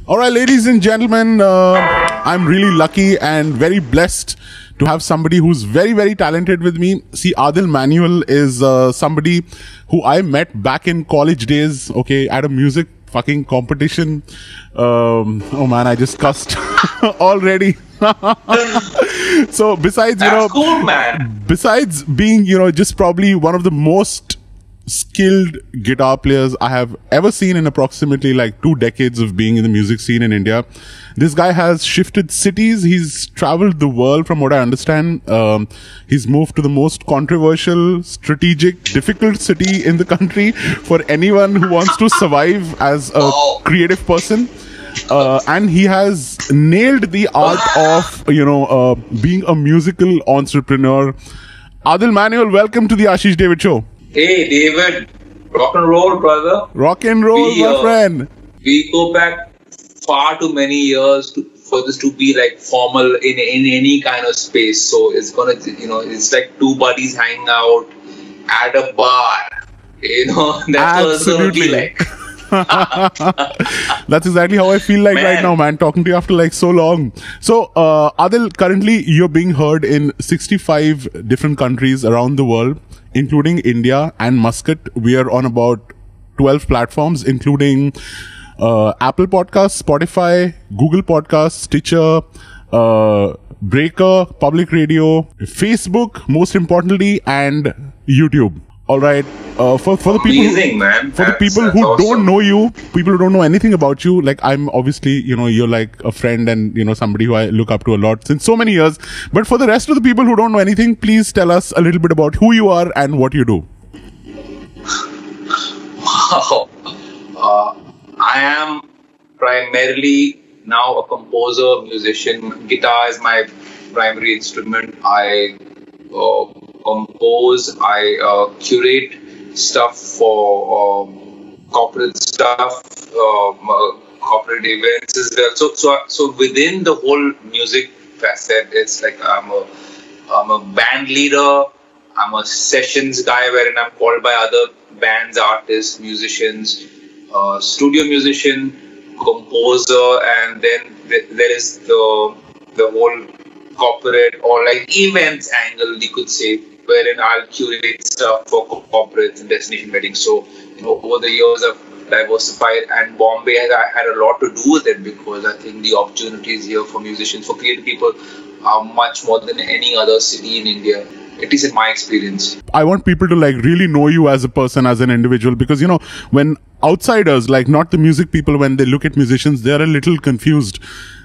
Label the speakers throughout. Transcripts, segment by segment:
Speaker 1: All right, ladies and gentlemen, I'm really lucky and very blessed to have somebody who's very, very talented with me. See, Adil Manuel is somebody who I met back in college days, okay, at a music fucking competition. Oh man, I just cussed already. So besides,
Speaker 2: That's cool, man.
Speaker 1: Besides being, just probably one of the most skilled guitar players I have ever seen in approximately like 2 decades of being in the music scene in India. This guy has shifted cities. He's traveled the world from what I understand. He's moved to the most controversial, strategic, difficult city in the country for anyone who wants to survive as a creative person. And he has nailed the art of, being a musical entrepreneur. Adil Manuel, welcome to the Ashish David Show.
Speaker 2: Hey, David. Rock and roll, brother.
Speaker 1: Rock and roll, my friend.
Speaker 2: We go back far too many years for this to be like formal in any kind of space. So it's gonna, it's like two buddies hanging out at a bar. That's what it's gonna be like.
Speaker 1: That's exactly how I feel like right now, man, talking to you after like so long. So, Adil, currently you're being heard in 65 different countries around the world, including India and Muscat. We are on about 12 platforms, including Apple Podcasts, Spotify, Google Podcasts, Stitcher, Breaker, Public Radio, Facebook, most importantly, and YouTube. All right. For the people,
Speaker 2: man.
Speaker 1: For the people who
Speaker 2: awesome.
Speaker 1: don't know you, people who don't know anything about you, like I'm obviously, you're like a friend and, somebody who I look up to a lot since so many years. But for the rest of the people who don't know anything, please tell us a little bit about who you are and what you do.
Speaker 2: Wow. I am primarily now a composer, musician. Guitar is my primary instrument. I compose, I curate stuff for corporate stuff, corporate events as well. So within the whole music facet, it's like I'm a band leader, I'm a sessions guy wherein I'm called by other bands, artists, musicians, studio musician, composer, and then there is the whole corporate or like events angle, you could say, wherein I'll curate stuff for corporates and destination weddings. So, over the years I've diversified, and Bombay has had a lot to do with it, because I think the opportunities here for musicians, for creative people, are much more than any other city in India. At least in my experience.
Speaker 1: I want people to like really know you as a person, as an individual, because when outsiders, like not the music people, when they look at musicians, they're a little confused.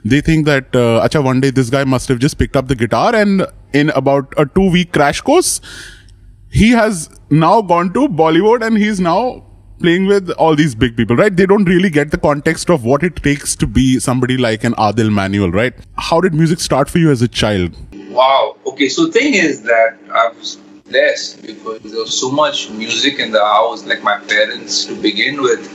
Speaker 1: They think that, acha, one day this guy must have just picked up the guitar and in about a 2-week crash course, he has now gone to Bollywood and he's now playing with all these big people, right? They don't really get the context of what it takes to be somebody like an Adil Manuel, right? How did music start for you as a child?
Speaker 2: Wow. Okay. So the thing is that I was blessed because there was so much music in the house. Like my parents, to begin with,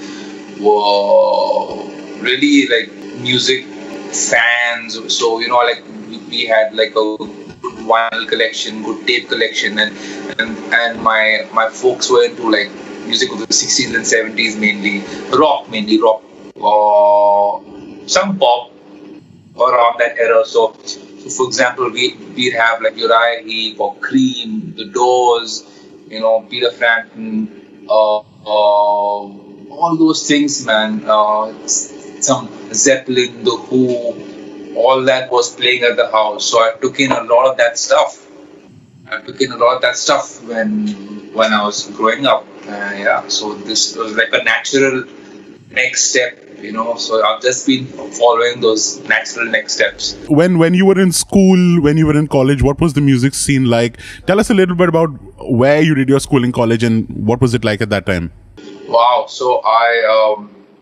Speaker 2: were really like music fans. So like we had like a good vinyl collection, good tape collection, and my folks were into like music of the 60s and 70s mainly rock, some pop around that era. So for example, we'd have like Uriah Heep or Cream, The Doors, Peter Frampton, all those things, man. Some Zeppelin, The Who, all that was playing at the house. So I took in a lot of that stuff. When I was growing up. So this was like a natural next step. So I've just been following those natural next steps.
Speaker 1: When you were in school, when you were in college, what was the music scene like? Tell us a little bit about where you did your schooling, college, and what was it like at that time?
Speaker 2: Wow. So I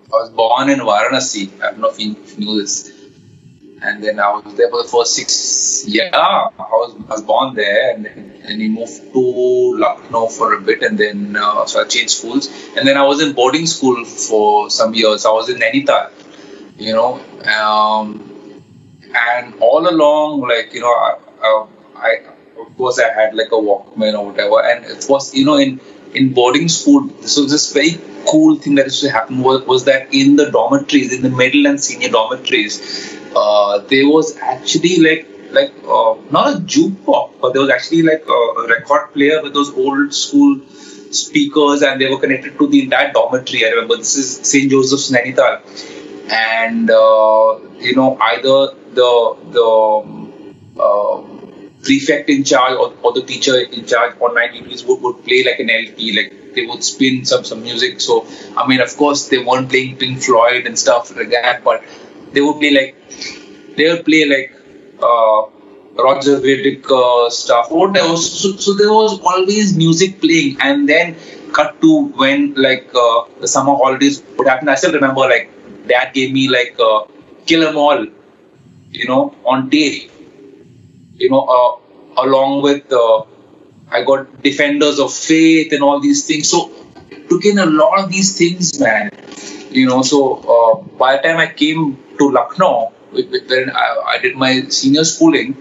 Speaker 2: was born in Varanasi. I don't know if you knew this. And then I was there for the first 6 years. I was born there, and then we moved to Lucknow for a bit, and then so I changed schools. And then I was in boarding school for some years. I was in Nainital, and all along, like I of course I had like a Walkman or whatever, and it was in in boarding school, this was this very cool thing that used to happen was that in the dormitories, in the middle and senior dormitories, there was actually like not a jukebox, but there was actually like a record player with those old school speakers, and they were connected to the entire dormitory. I remember this is St. Joseph's Nainital, and either the prefect in charge or the teacher in charge on night duties would play like an LP, like they would spin some music. So I mean, of course, they weren't playing Pink Floyd and stuff like that, but they would play like Roger Whittaker stuff, whatever. So there was always music playing, and then cut to when like the summer holidays would happen. I still remember like Dad gave me like Kill 'Em All, on tape. Along with I got Defenders of Faith and all these things. So took in a lot of these things, man. So by the time I came to Lucknow, when I did my senior schooling,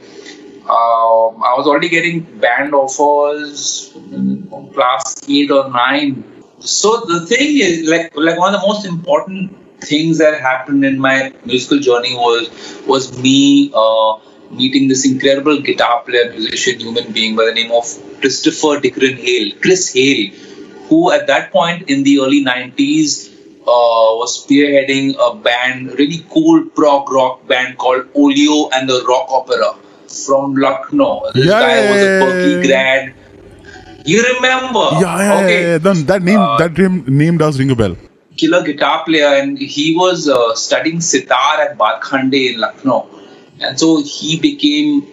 Speaker 2: I was already getting band offers from class 8 or 9. So the thing is, like one of the most important things that happened in my musical journey was me meeting this incredible guitar player, musician, human being by the name of Christopher Dickren Hale, Chris Hale, who at that point in the early 90s was spearheading a band, really cool prog rock band called Oleo and the Rock Opera from Lucknow. This guy was a Berkeley grad. You remember?
Speaker 1: Yeah. That name does ring a bell.
Speaker 2: Killer guitar player, and he was studying sitar at Badkhande in Lucknow. And so he became,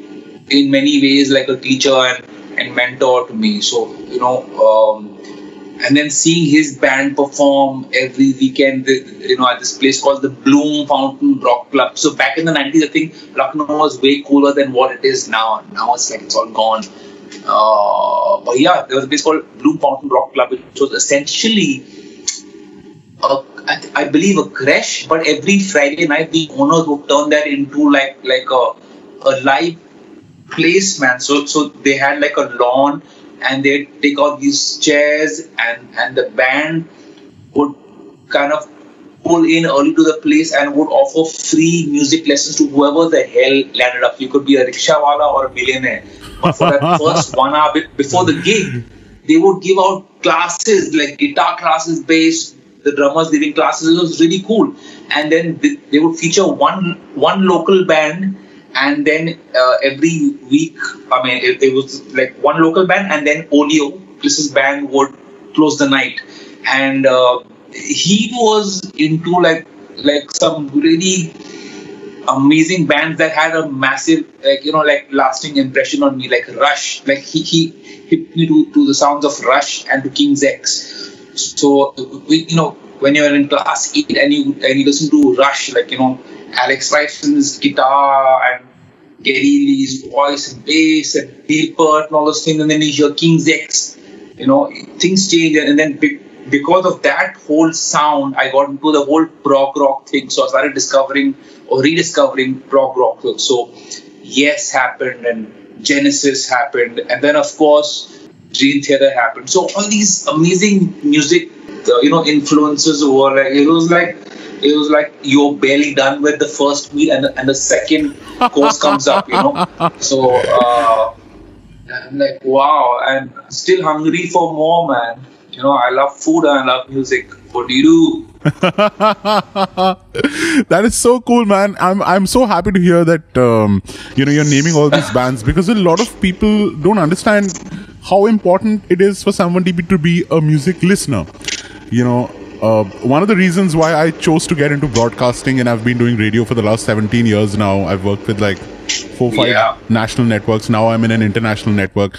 Speaker 2: in many ways, like a teacher and mentor to me. So, and then seeing his band perform every weekend, at this place called the Bloom Fountain Rock Club. So back in the 90s, I think Lucknow was way cooler than what it is now. Now it's like it's all gone. But yeah, there was a place called Bloom Fountain Rock Club, which was essentially I believe a creche, but every Friday night the owners would turn that into like a live place, man. So they had like a lawn, and they'd take out these chairs, and the band would kind of pull in early to the place and would offer free music lessons to whoever the hell landed up. You could be a rickshawala or a millionaire. But for that first 1 hour before the gig, they would give out classes, like guitar classes, bass, the drummers giving classes. It was really cool. And then they would feature one local band, and then every week, it was like one local band, and then Oleo, Chris's band, would close the night. And he was into like some really amazing bands that had a massive lasting impression on me, like Rush. Like he hit me to the sounds of Rush and to King's X. So when you're in class 8 and you listen to Rush, Alex Lifeson's guitar and Geddy Lee's voice and bass and Dale Peart and all those things, and then you hear King's X, things change. And then because of that whole sound, I got into the whole prog rock thing. So I started discovering or rediscovering prog rock. So Yes happened, and Genesis happened, and then of course Dream Theater happened. So all these amazing music, influences were like, it was like you're barely done with the first meal, and the second course comes up, So I'm like, wow, I'm still hungry for more, man. I love food and I love music. What do you do?
Speaker 1: That is so cool, man. I'm so happy to hear that you're naming all these bands, because a lot of people don't understand how important it is for somebody to be a music listener. One of the reasons why I chose to get into broadcasting, and I've been doing radio for the last 17 years now. I've worked with like 4-5 national networks. Now I'm in an international network.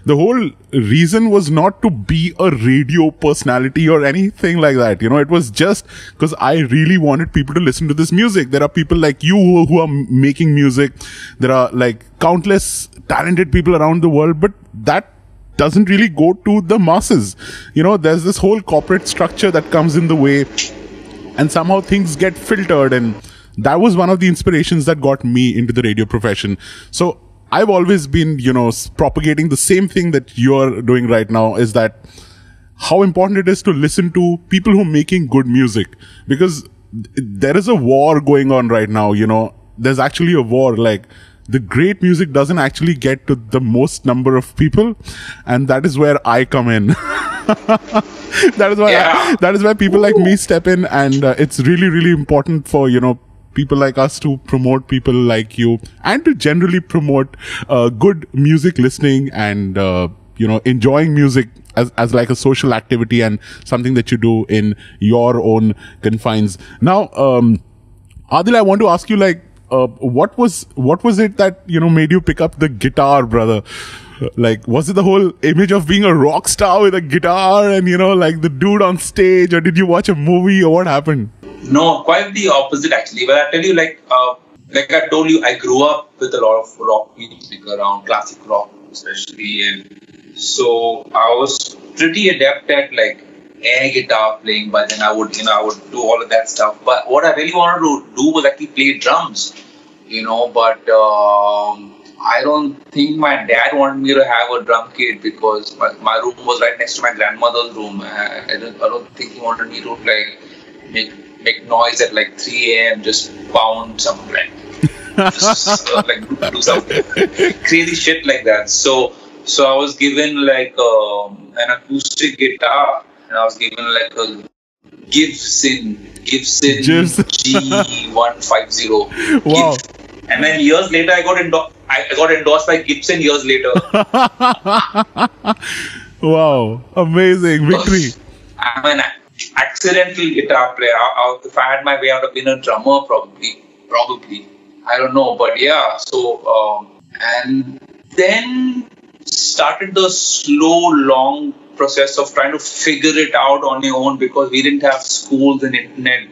Speaker 1: The whole reason was not to be a radio personality or anything like that. It was just because I really wanted people to listen to this music. There are people like you who are making music. There are like countless talented people around the world, but that doesn't really go to the masses. There's this whole corporate structure that comes in the way, and somehow things get filtered. And that was one of the inspirations that got me into the radio profession. So I've always been, propagating the same thing that you're doing right now, is that how important it is to listen to people who are making good music, because there is a war going on right now. There's actually a war. Like, the great music doesn't actually get to the most number of people, and that is where I come in. That is why people like me step in, and it's really, really important for people like us to promote people like you, and to generally promote good music listening, and enjoying music as like a social activity and something that you do in your own confines. Now, Adil, I want to ask you, like, what was it that made you pick up the guitar, brother? Like, was it the whole image of being a rock star with a guitar and like the dude on stage, or did you watch a movie, or what happened?
Speaker 2: No, quite the opposite actually. But I tell you, like I told you, I grew up with a lot of rock music around, classic rock especially, and so I was pretty adept at like air guitar playing. But then I would do all of that stuff. But what I really wanted to do was actually play drums, But I don't think my dad wanted me to have a drum kit, because my room was right next to my grandmother's room. I don't think he wanted me to like make noise at like 3 a.m. just pound something like do something crazy shit like that. So I was given like an acoustic guitar, and I was given like a Gibson G150.
Speaker 1: Wow.
Speaker 2: And then years later, I got endorsed by Gibson years later.
Speaker 1: Wow, amazing victory!
Speaker 2: I'm an accidental guitar player. If I had my way, I would have been a drummer, probably. I don't know, but yeah. So and then started the slow, long process of trying to figure it out on your own, because we didn't have schools and internet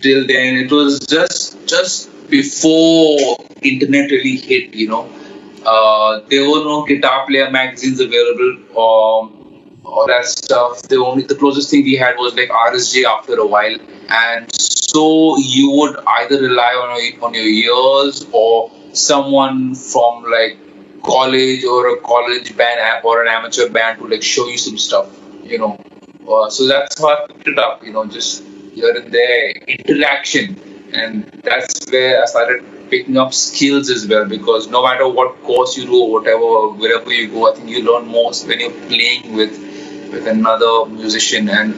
Speaker 2: till then. It was just before internet really hit, there were no guitar player magazines available, all that stuff. The closest thing we had was like RSJ after a while, and so you would either rely on your ears, or someone from like college, or a college band or an amateur band to like show you some stuff, So that's how I picked it up, just here and there, interaction. And that's where I started picking up skills as well, because no matter what course you do, or wherever you go, I think you learn most when you're playing with another musician, and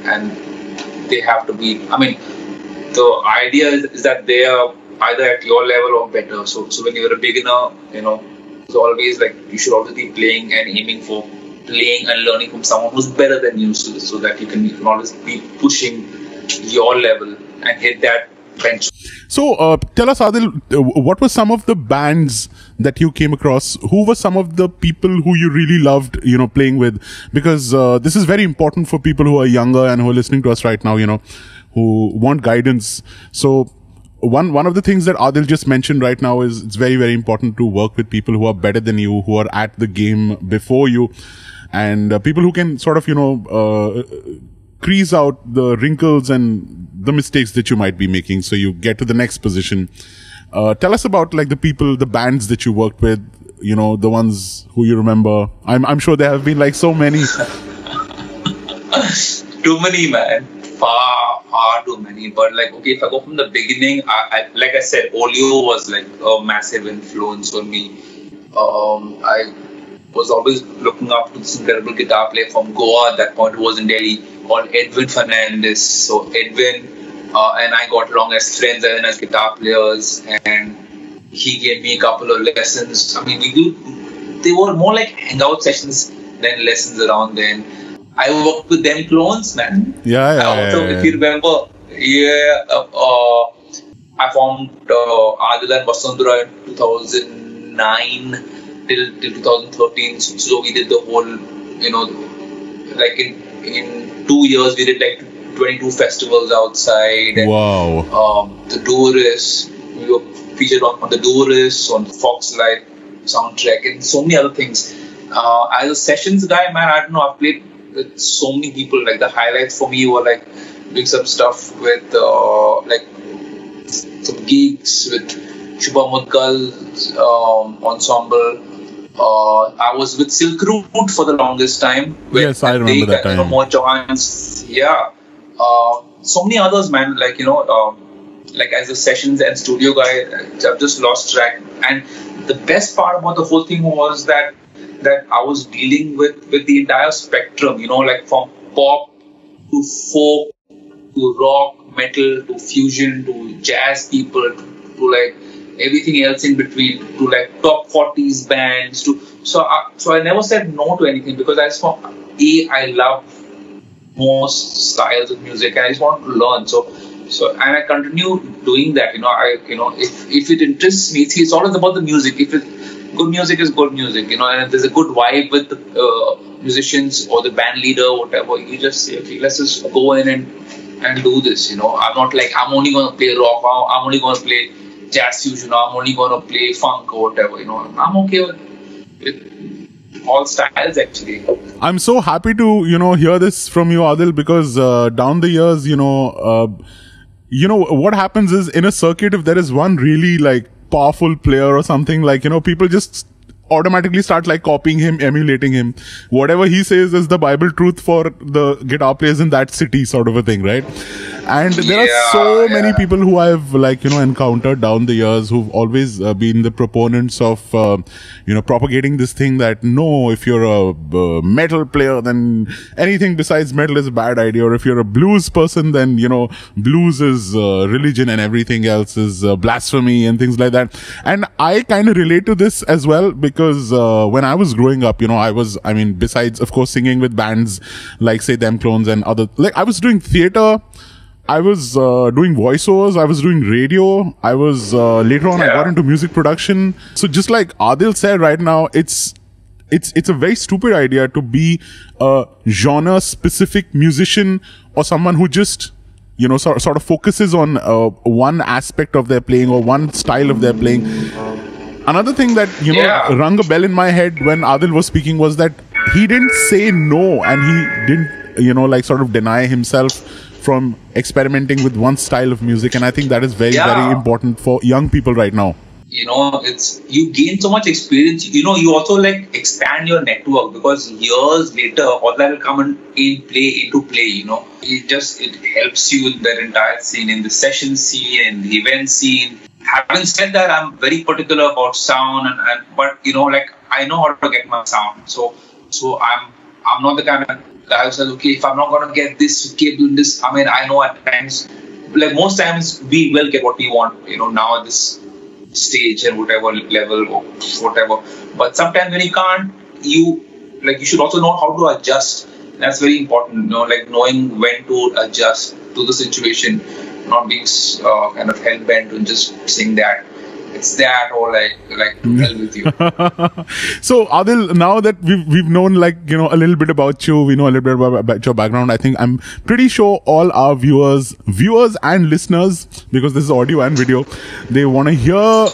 Speaker 2: they have to be, the idea is that they are either at your level or better. So when you're a beginner, it's always like you should always be playing and aiming for playing and learning from someone who's better than you, so that you can always be pushing your level and hit that bench.
Speaker 1: So tell us, Adil, what were some of the bands that you came across? Who were some of the people who you really loved, playing with? Because this is very important for people who are younger and who are listening to us right now, who want guidance. So one of the things that Adil just mentioned right now is it's very, very important to work with people who are better than you, who are at the game before you, and people who can sort of, crease out the wrinkles and the mistakes that you might be making, so you get to the next position. Tell us about like the bands that you worked with, the ones who you remember. I'm sure there have been like so many.
Speaker 2: Too many, man. Far too many. But like, okay, if I go from the beginning, I like I said, Olio was like a massive influence on me. I was always looking up to this incredible guitar player from Goa at that point, who was in Delhi, called Edwin Fernandez. So Edwin and I got along as friends and as guitar players, and he gave me a couple of lessons. They were more like hangout sessions than lessons around then. I worked with them clones, man. If you remember, I formed Adil and Vasundhara in 2009 till 2013. So we did the whole, like in 2 years we did like 22 festivals outside. And,
Speaker 1: wow.
Speaker 2: The Doris, we were featured on the Doris, on the Fox Live soundtrack, and so many other things. As a sessions guy, man, I don't know, I've played with so many people. Like the highlights for me were like doing some stuff with like some gigs with Shubha Mudgal's ensemble, I was with Silk Route for the longest time.
Speaker 1: Yes, I remember that time.
Speaker 2: More Johans, yeah. So many others, man. Like like as a sessions and studio guy, I've just lost track. And the best part about the whole thing was that I was dealing with the entire spectrum. Like from pop to folk to rock, metal to fusion to jazz people to like everything else in between, to like top 40s bands. So I never said no to anything, because I love most styles of music and I just want to learn. So and I continue doing that. If it interests me, it's always about the music. Good music is good music, and if there's a good vibe with the musicians or the band leader or whatever, you just say, okay, let's just go in and do this. I'm not like, I'm only going to play rock, I'm only going to play jazz fusion, I'm only going to play funk or whatever. I'm okay with all styles actually.
Speaker 1: I'm so happy to hear this from you, Adil, because down the years, what happens is, in a circuit, if there is one really like powerful player or something, like people just automatically start like copying him, emulating him. Whatever he says is the Bible truth for the guitar players in that city, sort of a thing, right? And there are so many people who I've encountered down the years who've always been the proponents of propagating this thing that no, if you're a metal player, then anything besides metal is a bad idea, or if you're a blues person, then blues is religion and everything else is blasphemy and things like that. And I kind of relate to this as well, because when I was growing up, besides of course singing with bands like say Them Clones and other, like I was doing theater, I was doing voiceovers, I was doing radio, I was later on I got into music production. So just like Adil said right now, it's a very stupid idea to be a genre specific musician or someone who just sort of focuses on one aspect of their playing or one style of their playing. Another thing that rung a bell in my head when Adil was speaking was that he didn't say no, and he didn't sort of deny himself from experimenting with one style of music. And I think that is very very important for young people right now.
Speaker 2: You gain so much experience. You also like expand your network, because years later all that will come into play. It helps you in the entire scene, in the session scene, in the event scene. Having said that, I'm very particular about sound, but I know how to get my sound. So I'm not the kind of guy who says, okay, if I'm not gonna get this, keep doing this. I know at times, like most times, we will get what we want. Now at this stage and whatever level or whatever. But sometimes when you can't, you should also know how to adjust. That's very important. Like knowing when to adjust to the situation, not being kind of hell bent on just saying that it's that, or like to hell with you.
Speaker 1: So Adil, now that we've known a little bit about you, we know a little bit about your background. I think I'm pretty sure all our viewers and listeners, because this is audio and video, they want to hear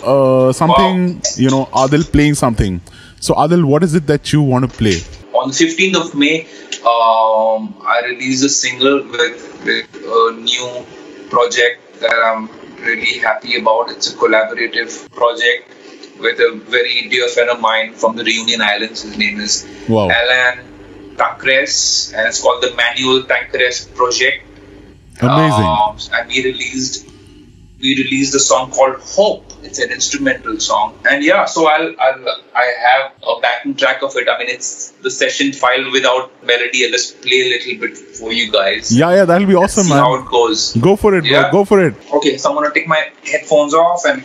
Speaker 1: something. Adil playing something. So Adil, what is it that you want to play?
Speaker 2: On the 15th of May, I released a single with a new project that I'm really happy about. It's a collaborative project with a very dear friend of mine from the Reunion Islands. His name is Alan Tancres, and it's called the Manuel Tancres Project.
Speaker 1: Amazing.
Speaker 2: And we released a song called Hope. It's an instrumental song, and so I have a backing track of it. It's the session file without melody. I'll just play a little bit for you guys.
Speaker 1: Yeah, that'll be awesome,
Speaker 2: see
Speaker 1: man.
Speaker 2: How it goes.
Speaker 1: Go for it, bro. Go for it.
Speaker 2: Okay, so I'm gonna take my headphones off and.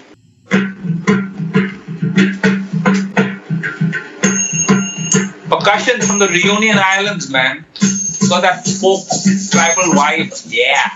Speaker 2: Percussion from the Reunion Islands, man. Got that folk tribal vibe. Yeah.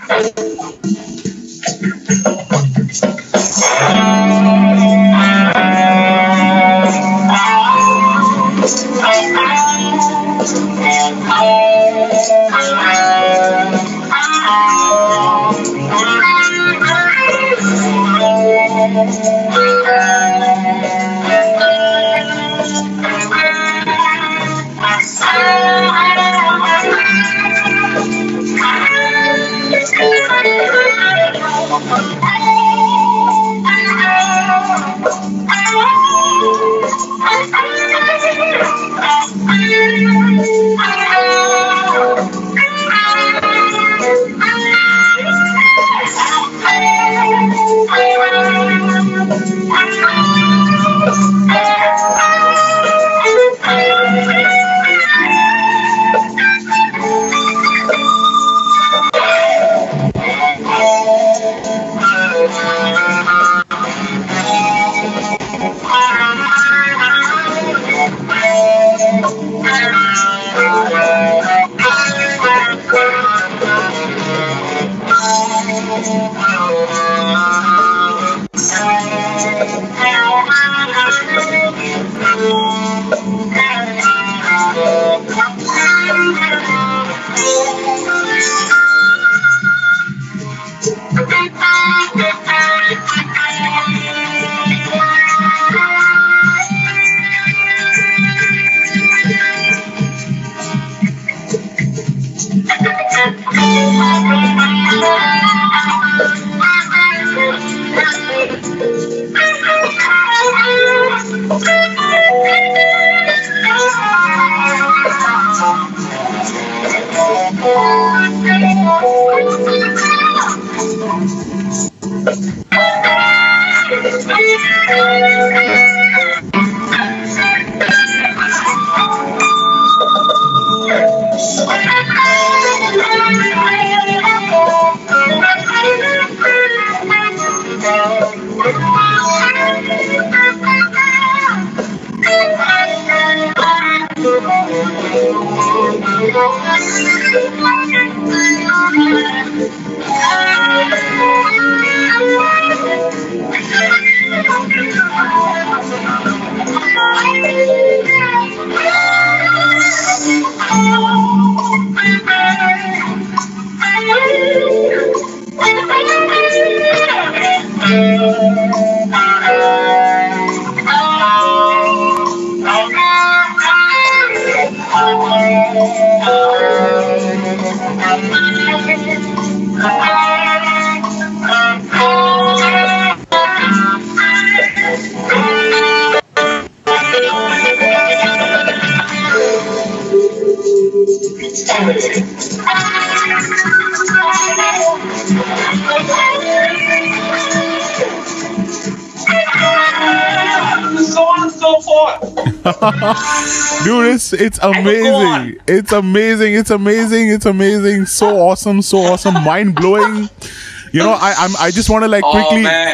Speaker 1: Dude, it's amazing. It's amazing. It's amazing. It's amazing. So awesome. So awesome. Mind blowing. You know, I just want to like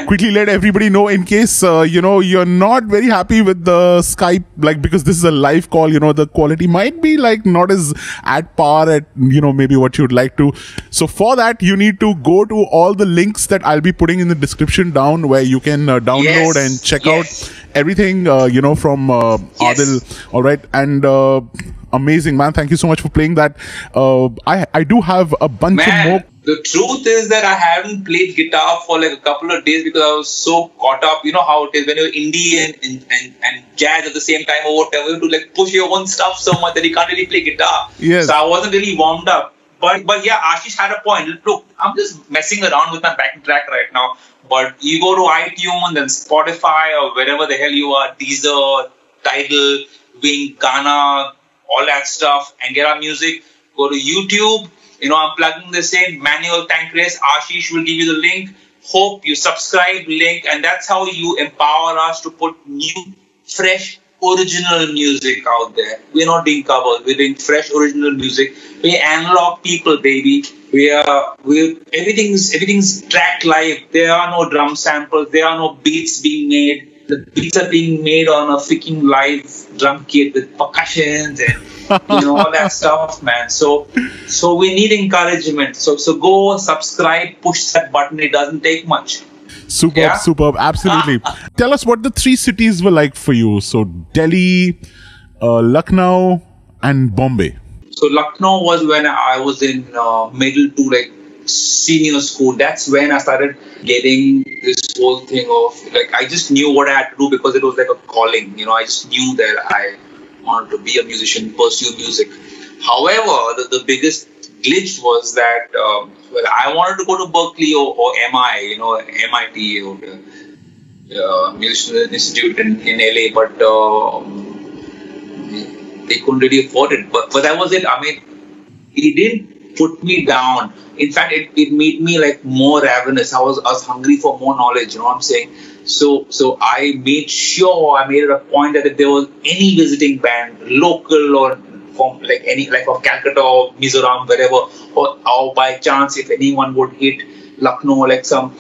Speaker 1: quickly let everybody know, in case you know, you're not very happy with the Skype, like, because this is a live call, you know, the quality might be like not as at par at, you know, maybe what you'd like to. So for that, you need to go to all the links that I'll be putting in the description down, where you can download and check out everything, you know, from Adil. All right. And amazing, man. Thank you so much for playing that. I do have a bunch of more.
Speaker 2: The truth is that I haven't played guitar for like a couple of days because I was so caught up. You know how it is when you're indie and jazz at the same time, or whatever. You have to like push your own stuff so much that you can't really play guitar.
Speaker 1: Yes.
Speaker 2: So I wasn't really warmed up. But yeah, Ashish had a point. Look, I'm just messing around with my backing track right now. But you go to iTunes and Spotify or wherever the hell you are, Deezer, Tidal, Wink, Ghana, all that stuff, and get our music. Go to YouTube. You know, I'm plugging this in, Manuel Tancres. Ashish will give you the link. Hope you subscribe, link, and that's how you empower us to put new, fresh, original music out there. We're not doing covers. We're doing fresh, original music. We're analog people, baby. Everything's tracked live. There are no drum samples. There are no beats being made. The beats are being made on a freaking live drum kit with percussions and you know, all that stuff, man. So we need encouragement. So go subscribe, push that button. It doesn't take much.
Speaker 1: Superb, absolutely. Tell us what the three cities were like for you. So Delhi, Lucknow, and Bombay.
Speaker 2: So Lucknow was when I was in middle to like senior school. That's when I started getting this whole thing of like, I just knew what I had to do because it was like a calling. You know, I just knew that I wanted to be a musician, pursue music. However, the biggest glitch was that well, I wanted to go to Berkeley or MI, you know, MIT or Musical Institute in LA, but they couldn't really afford it. But that was it. I mean, it didn't put me down. In fact, it made me like more ravenous. I was hungry for more knowledge. You know what I'm saying? So I made sure, I made it a point that if there was any visiting band, local or from like any, like of Calcutta or Mizoram, wherever, or by chance if anyone would hit Lucknow, like some,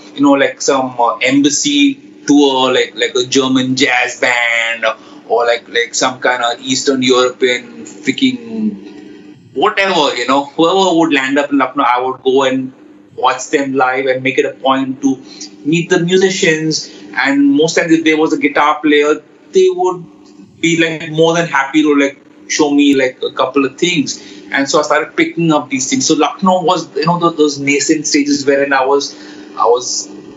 Speaker 2: embassy tour, like a German jazz band, or like some kind of Eastern European freaking whatever, whoever would land up in Lucknow, I would go and watch them live and make it a point to meet the musicians. And most times, if there was a guitar player, they would be like more than happy to like show me like a couple of things. And so I started picking up these things. So Lucknow was, those nascent stages wherein I was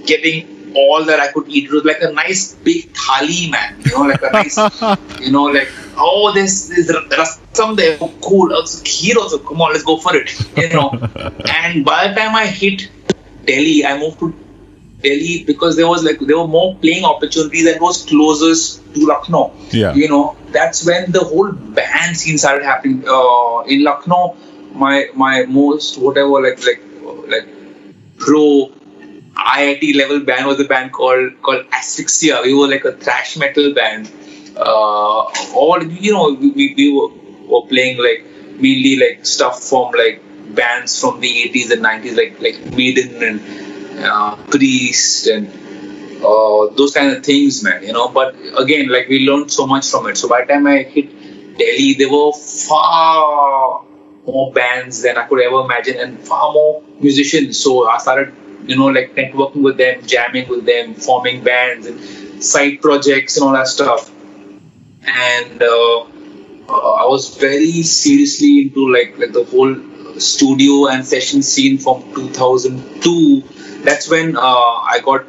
Speaker 2: getting all that I could eat. It was like a nice big thali, man. Like a nice, like, oh, there's rasam there. Oh, cool. Also, kheer also. Come on, let's go for it. And by the time I hit Delhi, I moved to Delhi because there were more playing opportunities and was closest to Lucknow.
Speaker 1: Yeah.
Speaker 2: That's when the whole band scene started happening. In Lucknow, my most whatever like pro IIT level band was a band called Asphyxia. We were like a thrash metal band. We were playing like mainly like stuff from like bands from the 80s and 90s, like Maiden and Priest and those kind of things, man. But again, like we learned so much from it. So by the time I hit Delhi, there were far more bands than I could ever imagine and far more musicians. So I started, like networking with them, jamming with them, forming bands and side projects and all that stuff. And I was very seriously into like the whole studio and session scene from 2002. That's when I got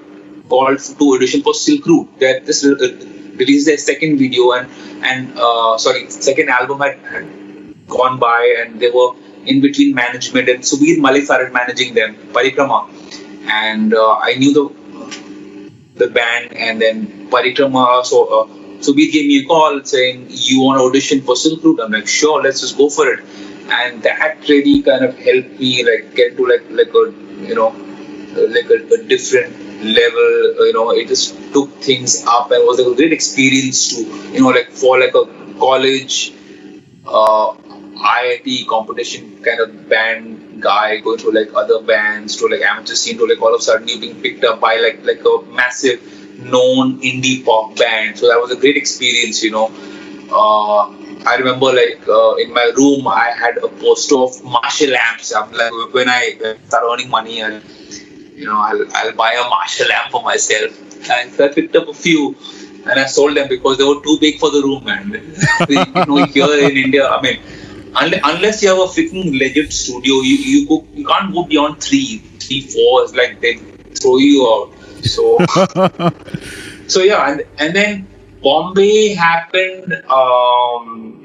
Speaker 2: called to audition for Silk Route. That this released their second video second album had gone by, and they were in between management, and Subir Malik started managing them, Parikrama, and I knew the band, and then Parikrama. So Subir gave me a call saying, "You want to audition for Silk Route?" I'm like, "Sure, let's just go for it." And that really kind of helped me like get to like a different level. It just took things up and was like a great experience to for like a college IIT competition kind of band guy going to like other bands to like amateur scene to like all of a sudden you being picked up by like a massive known indie pop band. So that was a great experience. I remember like in my room I had a poster of Marshall amps. I'm like, when I start earning money, and I'll buy a Marshall amp for myself. And so I picked up a few and I sold them because they were too big for the room, man. Here in India, I mean, unless you have a freaking legit studio, you can't go beyond 3, 4. It's like they throw you out. So so yeah, and then Bombay happened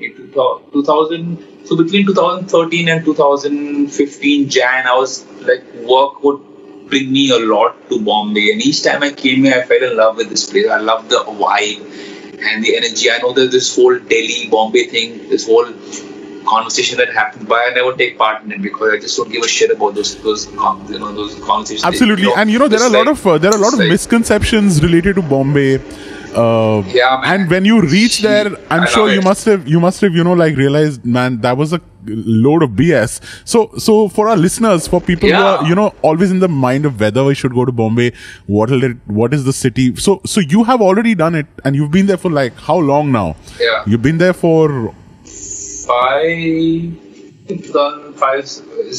Speaker 2: in 2000. So between 2013 and 2015 Jan, I was like, work would bring me a lot to Bombay, and each time I came here, I fell in love with this place. I love the vibe and the energy. I know there's this whole Delhi Bombay thing, this whole conversation that happened, but I never take part in it because I just don't give a shit about those conversations.
Speaker 1: Absolutely, and there are a lot of misconceptions related to Bombay.
Speaker 2: Yeah, man.
Speaker 1: And when you reach there, I'm sure you must have realized, man, that was a load of BS. So for our listeners, for people who are always in the mind of whether we should go to Bombay, what is the city? So you have already done it, and you've been there for like how long now?
Speaker 2: Yeah,
Speaker 1: you've been there for
Speaker 2: 2005. Is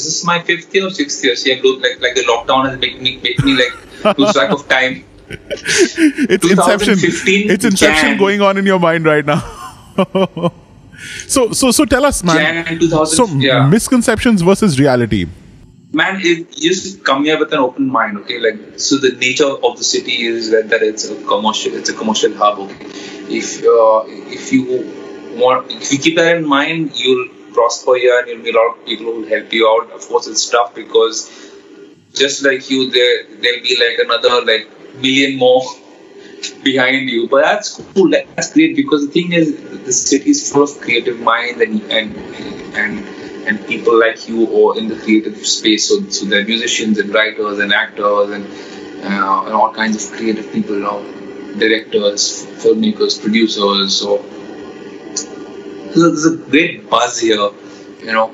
Speaker 2: this my 5th year or 6th year? See, like the lockdown has made me like lose track of time.
Speaker 1: It's Inception going on in your mind right now. So tell us, man. Misconceptions versus reality.
Speaker 2: Man, you just come here with an open mind, okay? Like, so the nature of the city is that it's a commercial hub, okay? If you keep that in mind, you'll prosper here, and you'll meet a lot of people who will help you out. Of course, it's tough because just like you, there'll be like another like million more behind you, but that's cool. That's great because the thing is, the city is full of creative minds and people like you or in the creative space. So there are musicians and writers and actors and all kinds of creative people, directors, filmmakers, producers. So there's a great buzz here, and there are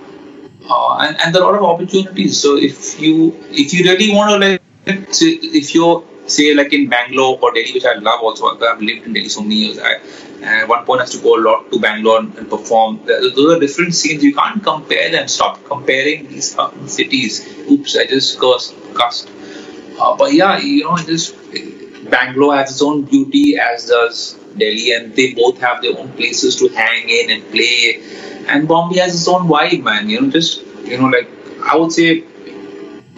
Speaker 2: a lot of opportunities. So if you really want to like So if you're, say, like in Bangalore or Delhi, which I love also, I've lived in Delhi so many years. And at one point I used to go a lot to Bangalore and perform. Those are different scenes. You can't compare them. Stop comparing these fucking cities. Oops, I just cussed. But yeah, just Bangalore has its own beauty, as does Delhi, and they both have their own places to hang in and play. And Bombay has its own vibe, man. Like I would say,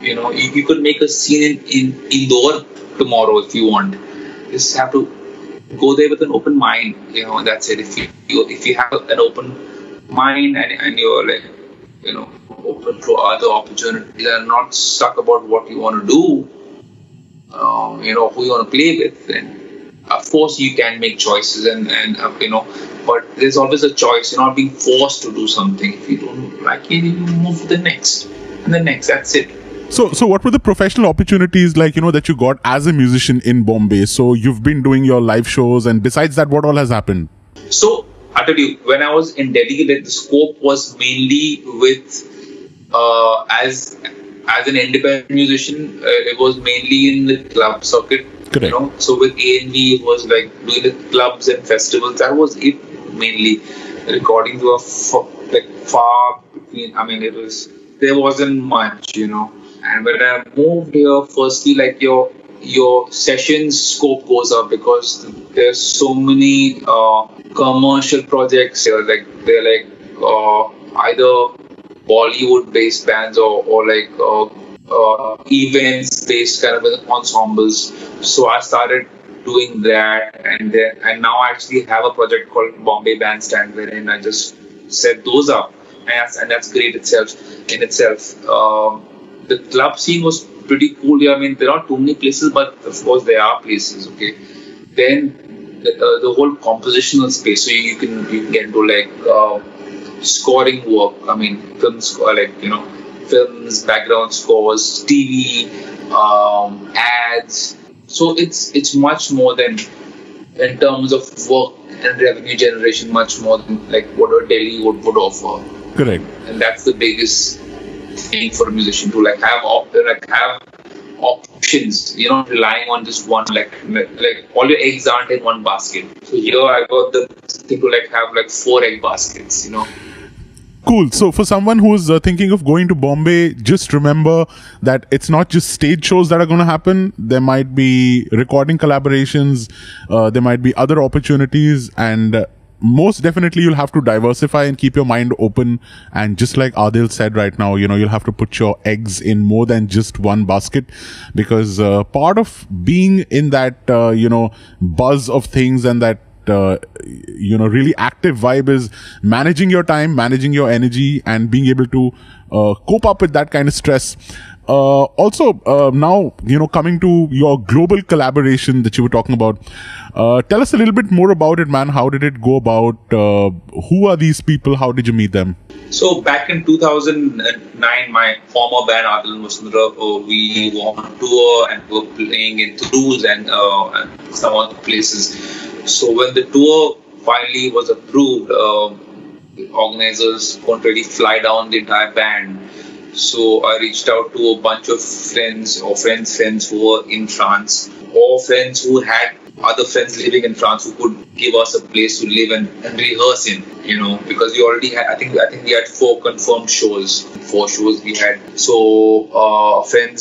Speaker 2: you could make a scene in Indore tomorrow if you want. Just have to go there with an open mind. That's it. If you have an open mind and you're like, open to other opportunities and not stuck about what you want to do, who you want to play with, then of course you can make choices but there's always a choice. You're not being forced to do something. If you don't like it, you move to the next and the next. That's it.
Speaker 1: So what were the professional opportunities like, that you got as a musician in Bombay? So you've been doing your live shows, and besides that, what all has happened?
Speaker 2: So I tell you, when I was in Delhi, the scope was mainly with as an independent musician. It was mainly in the club circuit.
Speaker 1: Correct.
Speaker 2: So with A&V, it was like doing the clubs and festivals. That was it mainly. Recordings were far between. I mean, there wasn't much, And when I moved here, firstly, like your sessions scope goes up because there's so many commercial projects here. Like they're like either Bollywood-based bands or like events-based kind of ensembles. So I started doing that, and now I actually have a project called Bombay Bandstand, wherein I just set those up, and that's great in itself. The club scene was pretty cool here. I mean, there are too many places, but of course there are places. Okay, then the whole compositional space. So you can get into like scoring work. I mean, films background scores, TV, ads. So it's much more than, in terms of work and revenue generation, much more than like what a Delhi would offer.
Speaker 1: Correct.
Speaker 2: And that's the biggest thing for a musician to have options. You're not relying on just one, like all your eggs aren't in one basket. So here I got the thing to have 4 egg baskets.
Speaker 1: Cool. So for someone who's thinking of going to Bombay, just remember that it's not just stage shows that are going to happen. There might be recording collaborations. There might be other opportunities, and most definitely you'll have to diversify and keep your mind open. And just like Adil said right now, you'll have to put your eggs in more than just one basket, because part of being in that, buzz of things and that, really active vibe is managing your time, managing your energy, and being able to cope up with that kind of stress. Also, now, coming to your global collaboration that you were talking about, tell us a little bit more about it, man. How did it go about? Who are these people? How did you meet them?
Speaker 2: So back in 2009, my former band Adil Musundra, we were on tour and we were playing in Toulouse and some other places. So when the tour finally was approved, the organizers couldn't really fly down the entire band. So I reached out to a bunch of friends who were in France, or friends who had other friends living in France who could give us a place to live and rehearse in, because we already had, I think we had 4 confirmed shows. 4 shows we had. So friend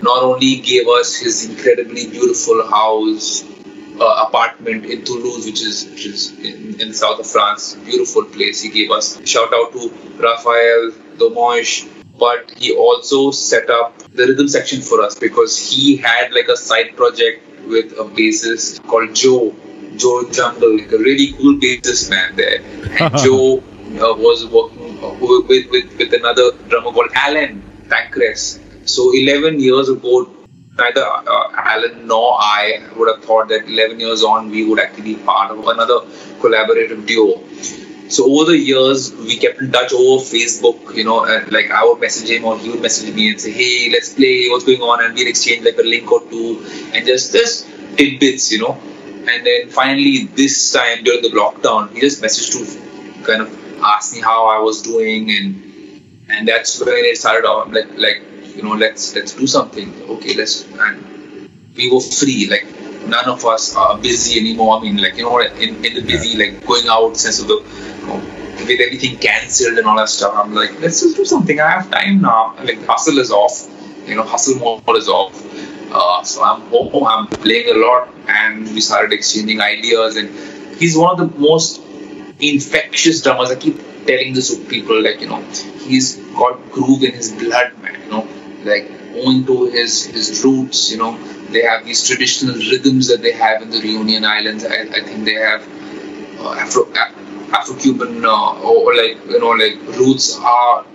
Speaker 2: not only gave us his incredibly beautiful house, apartment in Toulouse, which is in the south of France, beautiful place. He gave us, shout out to Raphael Domosh, but he also set up the rhythm section for us, because he had a side project with a bassist called Joe Jungle, a really cool bassist man there. And Joe was working with another drummer called Alan Pancras. So 11 years ago, neither Alan nor I would have thought that 11 years on we would actually be part of another collaborative duo. So over the years, we kept in touch over Facebook, and I would message him or he would message me and say, hey, let's play, what's going on? And we'd exchange a link or two and just tidbits, And then finally, this time during the lockdown, he just messaged to kind of ask me how I was doing, and that's when it started off. let's do something. Okay, and we were free. Like none of us are busy anymore. I mean, like in the busy, like going out sense of the, with everything cancelled and all that stuff. I'm like, let's just do something. I have time now. Like hustle is off. Hustle mode is off. So I'm home. I'm playing a lot, and we started exchanging ideas. And he's one of the most infectious drummers. I keep telling this to people, like he's got groove in his blood, man. Like owing to his roots. They have these traditional rhythms that they have in the Reunion Islands. I think they have Afro-Cuban or like roots are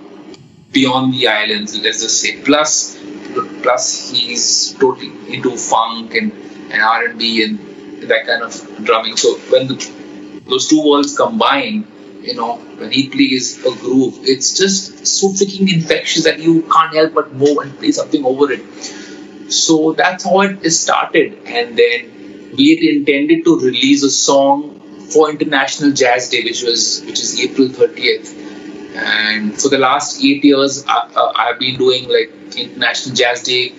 Speaker 2: beyond the islands. Let's just say. Plus he's totally into funk and R&B and that kind of drumming. So when those two worlds combine, when he plays a groove, it's just so freaking infectious that you can't help but move and play something over it. So that's how it started. And then we had intended to release a song for International Jazz Day, which is April 30th. And for the last 8 years, I've been doing like International Jazz Day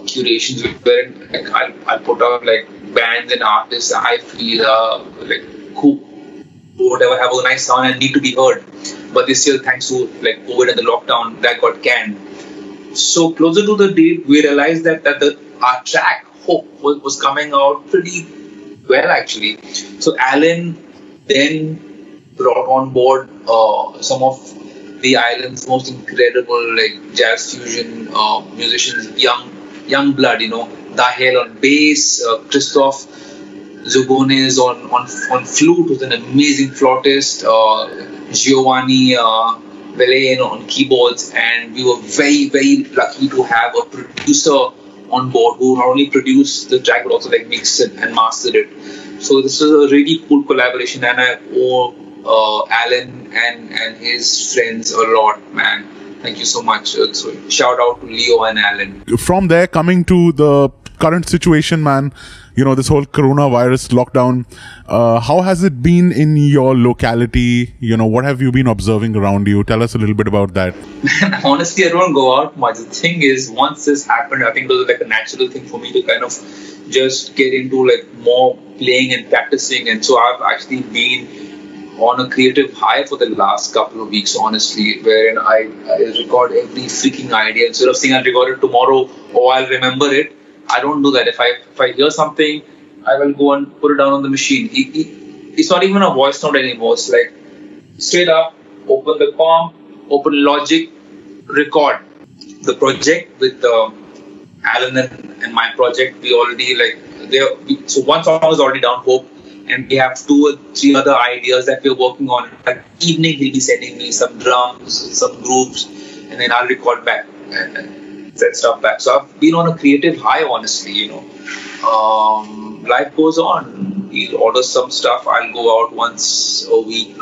Speaker 2: curations where like I'll put up like bands and artists I feel like cool, whatever, have a nice sound and need to be heard. But this year, thanks to like COVID and the lockdown, that got canned. So closer to the date, we realized that our track Hope was coming out pretty well actually. So Alan then brought on board some of the island's most incredible like jazz fusion musicians, young blood, Dahel on bass, Christoph Zugones on flute, who's an amazing flautist, Giovanni Vele on keyboards, and we were very, very lucky to have a producer on board who not only produced the track but also like mixed it and mastered it. So this is a really cool collaboration, and I owe Alan and his friends a lot, man. Thank you so much. So shout out to Leo and Alan.
Speaker 1: From there, coming to the current situation, man, this whole coronavirus lockdown, how has it been in your locality? What have you been observing around you? Tell us a little bit about that.
Speaker 2: Honestly, I don't go out much. The thing is, once this happened, I think it was like a natural thing for me to kind of just get into like more playing and practicing. And so I've actually been on a creative high for the last couple of weeks, honestly, wherein I record every freaking idea. Instead of saying I'll record it tomorrow or I'll remember it, I don't do that. If I hear something, I will go and put it down on the machine. It's not even a voice note anymore. It's like straight up, open the comp, open Logic, record. The project with Alan and my project, we already so one song is already down, Hope, and we have 2 or 3 other ideas that we're working on. That evening he'll be sending me some drums, some grooves, and then I'll record back and set stuff back. So I've been on a creative high, honestly, Life goes on. We'll order some stuff. I'll go out once a week,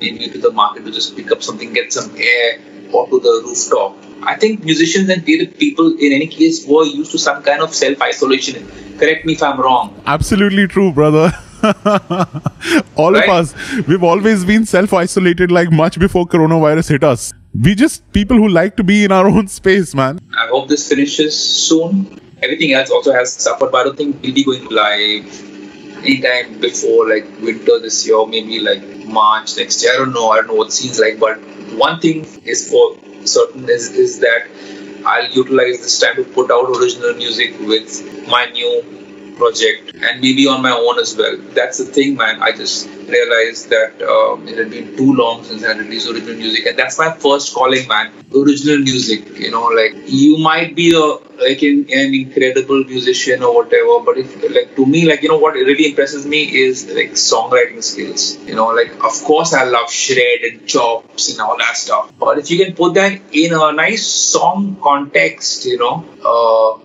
Speaker 2: maybe to the market to just pick up something, get some air, or to the rooftop. I think musicians and creative people, in any case, were used to some kind of self-isolation. Correct me if I'm wrong.
Speaker 1: Absolutely true, brother. All of us, we've always been self-isolated like much before coronavirus hit us. We just people who like to be in our own space, man.
Speaker 2: I hope this finishes soon. Everything else also has suffered, but I don't think we'll be going live anytime before like winter this year, maybe like March next year. I don't know what it seems like, but one thing is for certain is that I'll utilize this time to put out original music with my new project and maybe on my own as well. That's the thing, man. I just realized that it had been too long since I had released original music, and that's my first calling, man. Original music, like you might be an incredible musician or whatever, but if to me, what really impresses me is like songwriting skills. Of course I love shred and chops and all that stuff, but if you can put that in a nice song context,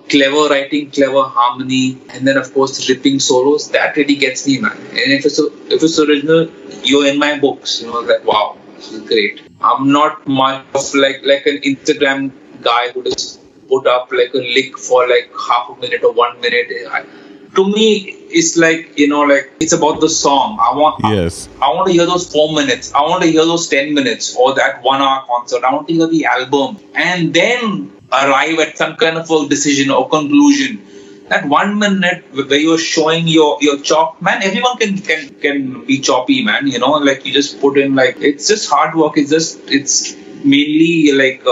Speaker 2: clever writing, clever harmony, and then of course ripping solos, that really gets me, man. And if it's original, you're in my books, wow, this is great. I'm not much of like an Instagram guy who just put up like a lick for like half a minute or 1 minute. To me, it's it's about the song. I want to hear those 4 minutes. I want to hear those 10 minutes or that 1 hour concert. I want to hear the album. And then arrive at some kind of a decision or conclusion. That 1 minute where you're showing your chop, man, everyone can be choppy, man. You know, like you just put in, like, it's just hard work. It's mainly like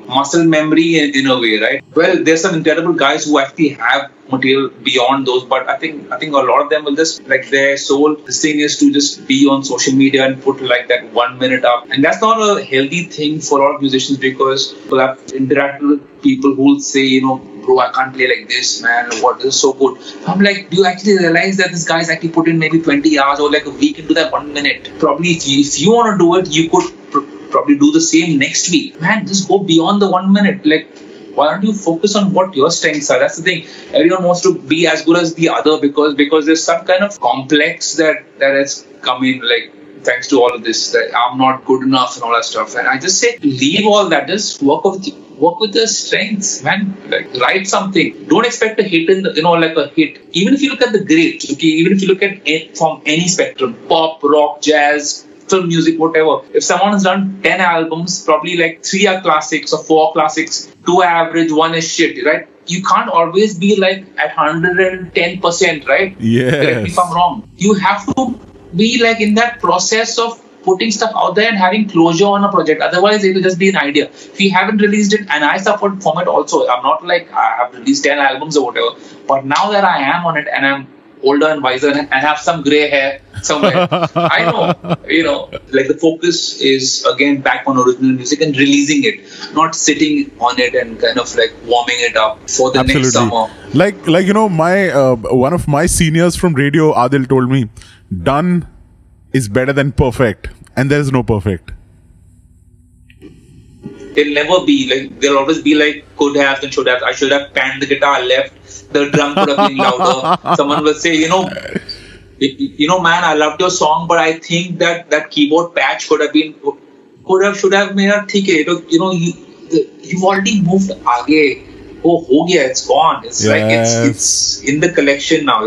Speaker 2: muscle memory in a way, right? Well, there's some incredible guys who actually have material beyond those, but I think a lot of them will just, like, their sole thing is to just be on social media and put like that 1 minute up, and that's not a healthy thing for a lot of musicians, because people have interacted with people who will say, you know, bro, I can't play like this, man. What is so good? I'm like, do you actually realize that this guy's actually put in maybe 20 hours or like a week into that 1 minute? Probably if you want to do it, you could probably do the same next week. Man, just go beyond the 1 minute. Like, why don't you focus on what your strengths are? That's the thing. Everyone wants to be as good as the other because there's some kind of complex that has come in, like, thanks to all of this, that I'm not good enough and all that stuff. And I just say, leave all that. Just work with the strengths, man. Like, write something. Don't expect a hit like a hit. Even if you look at the greats, okay, even if you look at it from any spectrum, pop, rock, jazz, film music, whatever. If someone has done 10 albums, probably like 3 are classics or 4 classics, 2 average, 1 is shit, right? You can't always be like at 110%, right?
Speaker 1: Yeah.
Speaker 2: Correct me if I'm wrong. You have to be like in that process of putting stuff out there and having closure on a project. Otherwise, it will just be an idea. If you haven't released it, and I suffered from it also. I'm not like I have released 10 albums or whatever. But now that I am on it and I'm older and wiser and have some grey hair somewhere, I know, like the focus is again back on original music and releasing it, not sitting on it and kind of like warming it up for the next summer.
Speaker 1: Like my one of my seniors from radio, Adil, told me, done is better than perfect, and there is no perfect.
Speaker 2: There'll never be, like, there'll always be like could have and should have. I should have panned the guitar left, the drum could have been louder. Someone will say, you know, man, I loved your song, but I think that keyboard patch should have made her thick. You've already moved aage. Oh, ho gaya, it's gone. It's like it's in the collection now.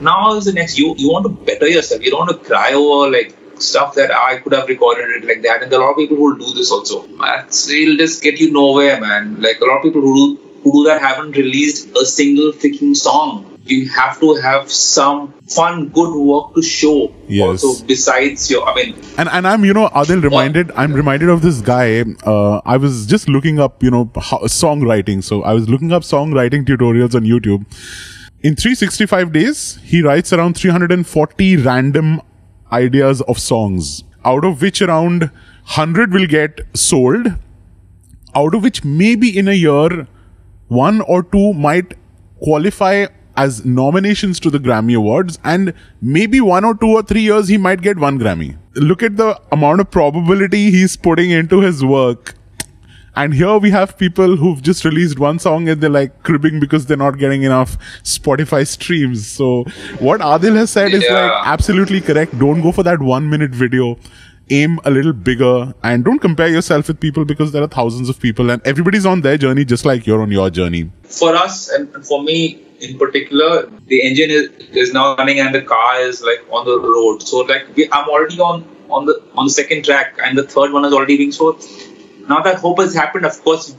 Speaker 2: Now is the next. You want to better yourself. You don't want to cry over like stuff that I could have recorded it like that. And there are a lot of people who will do this also. It'll just get you nowhere, man. Like, a lot of people who do that haven't released a single freaking song. You have to have some fun, good work to show.
Speaker 1: Yes.
Speaker 2: Also, besides your,
Speaker 1: And I'm, Adil, I'm reminded of this guy. I was just looking up, songwriting. So I was looking up songwriting tutorials on YouTube. In 365 days, he writes around 340 random ideas of songs, out of which around 100 will get sold, out of which maybe in a year 1 or 2 might qualify as nominations to the Grammy Awards, and maybe 1 or 2 or 3 years he might get 1 Grammy. Look at the amount of probability he's putting into his work. And here we have people who've just released 1 song and they're like cribbing because they're not getting enough Spotify streams. So what Adil has said is like absolutely correct. Don't go for that 1 minute video. Aim a little bigger and don't compare yourself with people, because there are thousands of people and everybody's on their journey just like you're on your journey.
Speaker 2: For us and for me in particular, the engine is now running and the car is like on the road. So like I'm already on the second track and the third one is already being sold. Now that hope has happened, of course,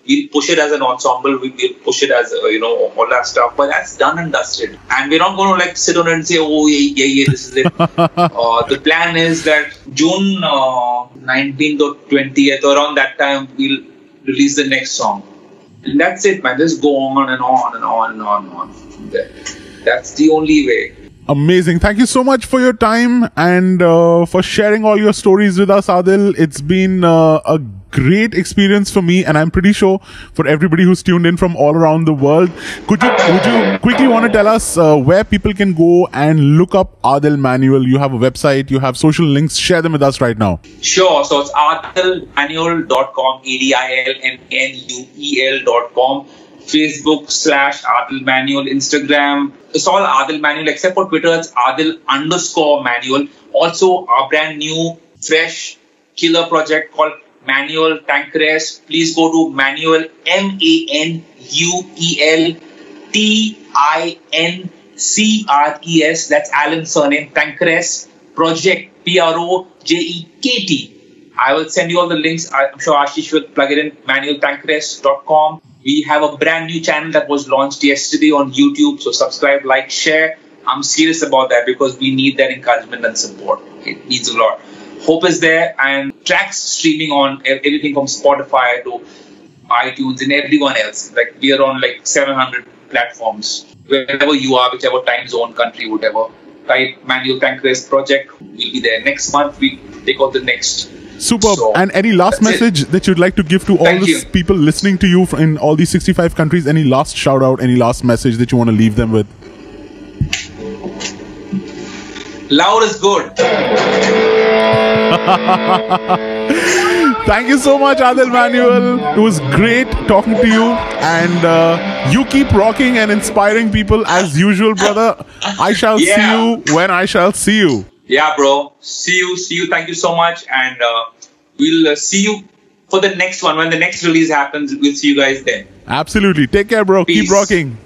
Speaker 2: we'll push it as an ensemble, we'll push it as, all that stuff, but that's done and dusted. And we're not going to like sit on it and say, oh, yeah, this is it. The plan is that June 19th or 20th, around that time, we'll release the next song. And that's it, man. Just go on and on and on and on and on. That's the only way.
Speaker 1: Amazing. Thank you so much for your time and for sharing all your stories with us, Adil. It's been a great experience for me, and I'm pretty sure for everybody who's tuned in from all around the world. Would you quickly want to tell us where people can go and look up Adil Manuel? You have a website, you have social links. Share them with us right now.
Speaker 2: Sure. So it's adilmanuel.com, ADILMANUEL.com. Facebook /Adil Manuel, Instagram. It's all Adil Manuel, except for Twitter, it's Adil_Manuel. Also, our brand new, fresh, killer project called Manuel Tancres. Please go to Manuel, MANUELTINCRES. That's Alan's surname, Tancres Project, PROJEKT. I will send you all the links. I'm sure Ashish will plug it in, manuelpancras.com. We have a brand new channel that was launched yesterday on YouTube. So subscribe, like, share. I'm serious about that because we need that encouragement and support. It means a lot. Hope is there, and tracks streaming on everything from Spotify to iTunes and everyone else. Like, we are on like 700 platforms. Wherever you are, whichever time zone, country, whatever. Type Manuel Pancras Project. We'll be there. Next month, we take out the next.
Speaker 1: Superb. So, and any last message that you'd like to give to all these people listening to you in all these 65 countries? Any last shout out, any last message that you want to leave them with?
Speaker 2: Loud is good.
Speaker 1: Thank you so much, Adil Manuel. It was great talking to you. And you keep rocking and inspiring people as usual, brother. I shall see you when I shall see you.
Speaker 2: Yeah, bro. See you. Thank you so much. And we'll see you for the next one. When the next release happens, we'll see you guys then.
Speaker 1: Absolutely. Take care, bro.
Speaker 2: Peace.
Speaker 1: Keep rocking.